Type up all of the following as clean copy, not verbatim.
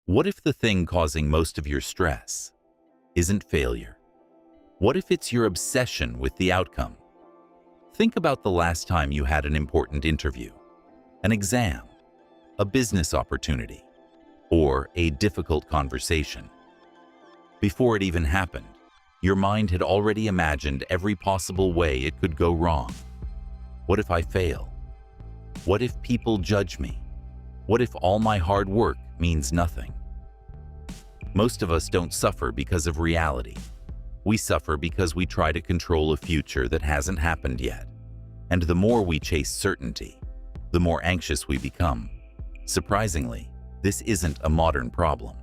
What if the thing causing most of your stress isn't failure? What if it's your obsession with the outcome? Think about the last time you had an important interview, an exam, a business opportunity, or a difficult conversation. Before it even happened, your mind had already imagined every possible way it could go wrong. What if I fail? What if people judge me? What if all my hard work means nothing? Most of us don't suffer because of reality. We suffer because we try to control a future that hasn't happened yet. And the more we chase certainty, the more anxious we become. Surprisingly, this isn't a modern problem.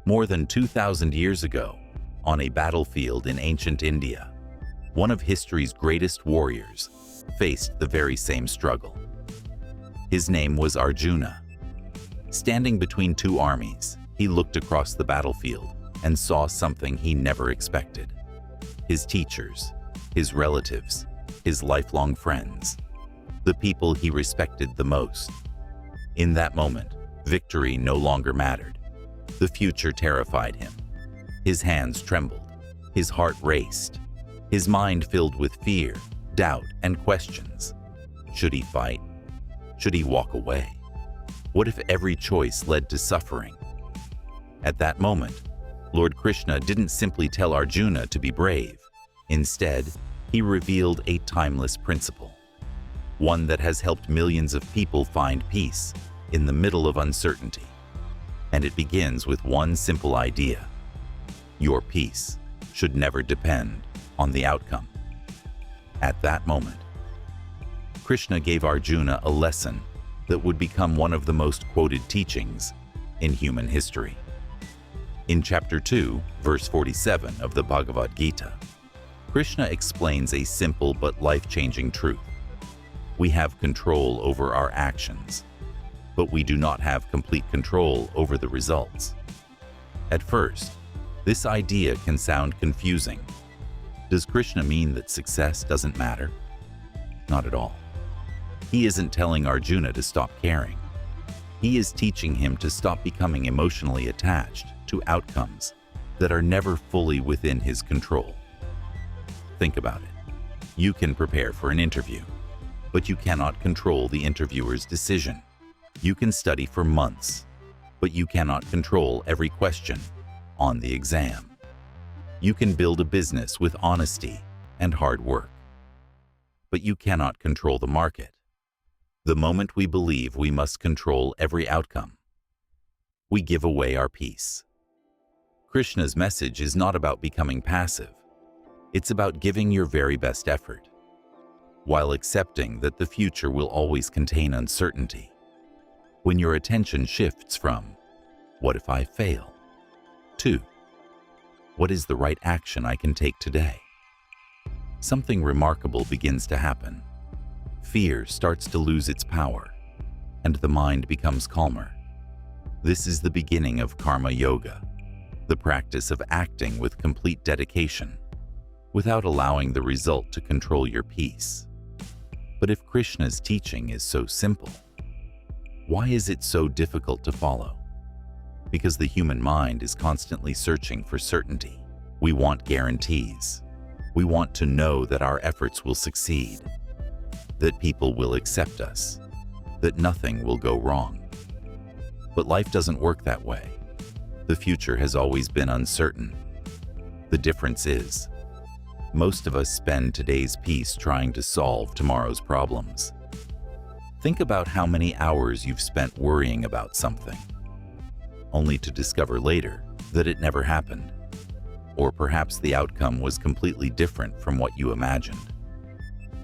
More than 2,000 years ago, on a battlefield in ancient India, one of history's greatest warriors faced the very same struggle. His name was Arjuna. Standing between two armies, he looked across the battlefield and saw something he never expected. His teachers, his relatives, his lifelong friends, the people he respected the most. In that moment, victory no longer mattered. The future terrified him. His hands trembled. His heart raced. His mind filled with fear, doubt, and questions. Should he fight? Should he walk away? What if every choice led to suffering? At that moment, Lord Krishna didn't simply tell Arjuna to be brave. Instead, he revealed a timeless principle, one that has helped millions of people find peace in the middle of uncertainty. And it begins with one simple idea: your peace should never depend on the outcome. At that moment, Krishna gave Arjuna a lesson that would become one of the most quoted teachings in human history. In chapter 2, verse 47 of the Bhagavad Gita, Krishna explains a simple but life-changing truth. We have control over our actions, but we do not have complete control over the results. At first, this idea can sound confusing. Does Krishna mean that success doesn't matter? Not at all. He isn't telling Arjuna to stop caring. He is teaching him to stop becoming emotionally attached to outcomes that are never fully within his control. Think about it. You can prepare for an interview, but you cannot control the interviewer's decision. You can study for months, but you cannot control every question on the exam. You can build a business with honesty and hard work, but you cannot control the market. The moment we believe we must control every outcome, we give away our peace. Krishna's message is not about becoming passive. It's about giving your very best effort, while accepting that the future will always contain uncertainty. When your attention shifts from, "What if I fail?" to, "What is the right action I can take today?" something remarkable begins to happen. Fear starts to lose its power, and the mind becomes calmer. This is the beginning of karma yoga, the practice of acting with complete dedication, without allowing the result to control your peace. But if Krishna's teaching is so simple, why is it so difficult to follow? Because the human mind is constantly searching for certainty. We want guarantees. We want to know that our efforts will succeed, that people will accept us, that nothing will go wrong. But life doesn't work that way. The future has always been uncertain. The difference is, most of us spend today's peace trying to solve tomorrow's problems. Think about how many hours you've spent worrying about something, only to discover later that it never happened. Or perhaps the outcome was completely different from what you imagined.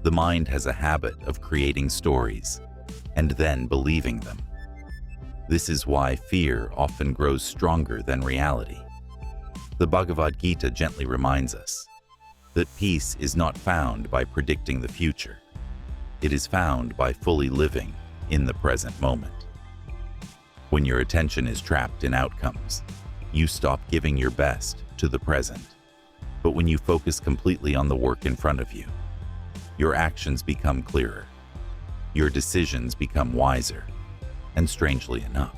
The mind has a habit of creating stories and then believing them. This is why fear often grows stronger than reality. The Bhagavad Gita gently reminds us that peace is not found by predicting the future. It is found by fully living in the present moment. When your attention is trapped in outcomes, you stop giving your best to the present. But when you focus completely on the work in front of you, your actions become clearer. Your decisions become wiser. And strangely enough,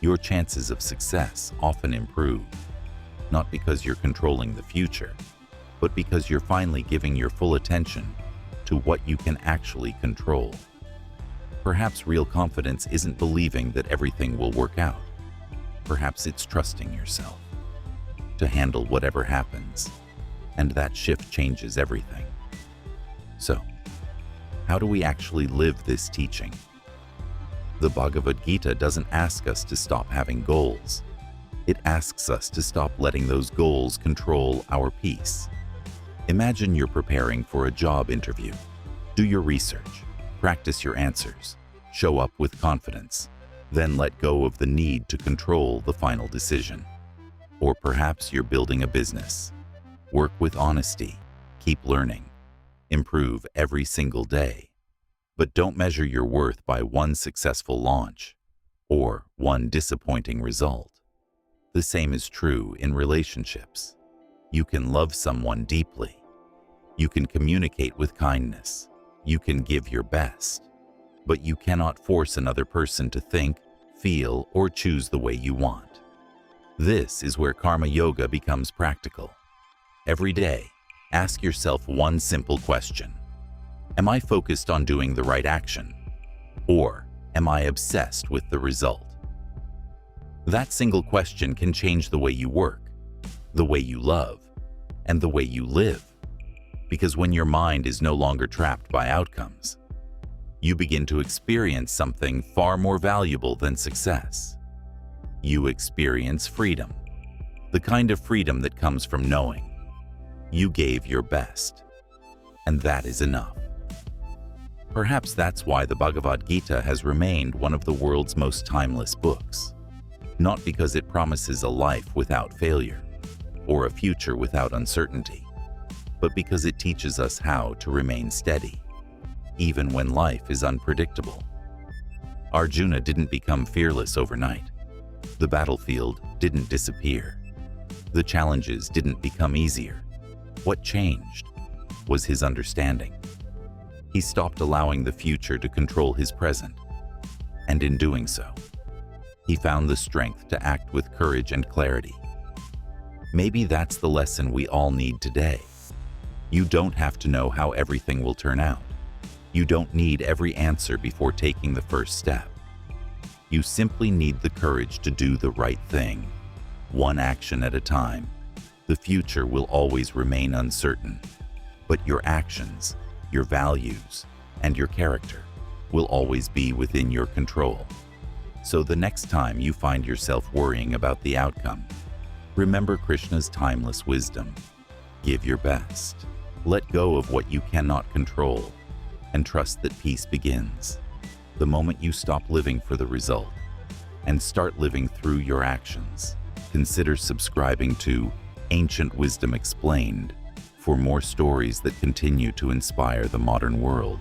your chances of success often improve, not because you're controlling the future, but because you're finally giving your full attention to what you can actually control. Perhaps real confidence isn't believing that everything will work out. Perhaps it's trusting yourself to handle whatever happens, and that shift changes everything. So, how do we actually live this teaching? The Bhagavad Gita doesn't ask us to stop having goals. It asks us to stop letting those goals control our peace. Imagine you're preparing for a job interview. Do your research, practice your answers, show up with confidence, then let go of the need to control the final decision. Or perhaps you're building a business. Work with honesty, keep learning, improve every single day. But don't measure your worth by one successful launch or one disappointing result. The same is true in relationships. You can love someone deeply. You can communicate with kindness. You can give your best. But you cannot force another person to think, feel, or choose the way you want. This is where karma yoga becomes practical. Every day, ask yourself one simple question. Am I focused on doing the right action? Or am I obsessed with the result? That single question can change the way you work, the way you love, and the way you live. Because when your mind is no longer trapped by outcomes, you begin to experience something far more valuable than success. You experience freedom, the kind of freedom that comes from knowing you gave your best, and that is enough. Perhaps that's why the Bhagavad Gita has remained one of the world's most timeless books. Not because it promises a life without failure or a future without uncertainty, but because it teaches us how to remain steady, even when life is unpredictable. Arjuna didn't become fearless overnight. The battlefield didn't disappear. The challenges didn't become easier. What changed was his understanding. He stopped allowing the future to control his present, and in doing so, he found the strength to act with courage and clarity. Maybe that's the lesson we all need today. You don't have to know how everything will turn out. You don't need every answer before taking the first step. You simply need the courage to do the right thing, one action at a time. The future will always remain uncertain, but your actions, your values, and your character will always be within your control. So the next time you find yourself worrying about the outcome, remember Krishna's timeless wisdom. Give your best. Let go of what you cannot control, and trust that peace begins the moment you stop living for the result and start living through your actions. Consider subscribing to Ancient Wisdom Explained for more stories that continue to inspire the modern world.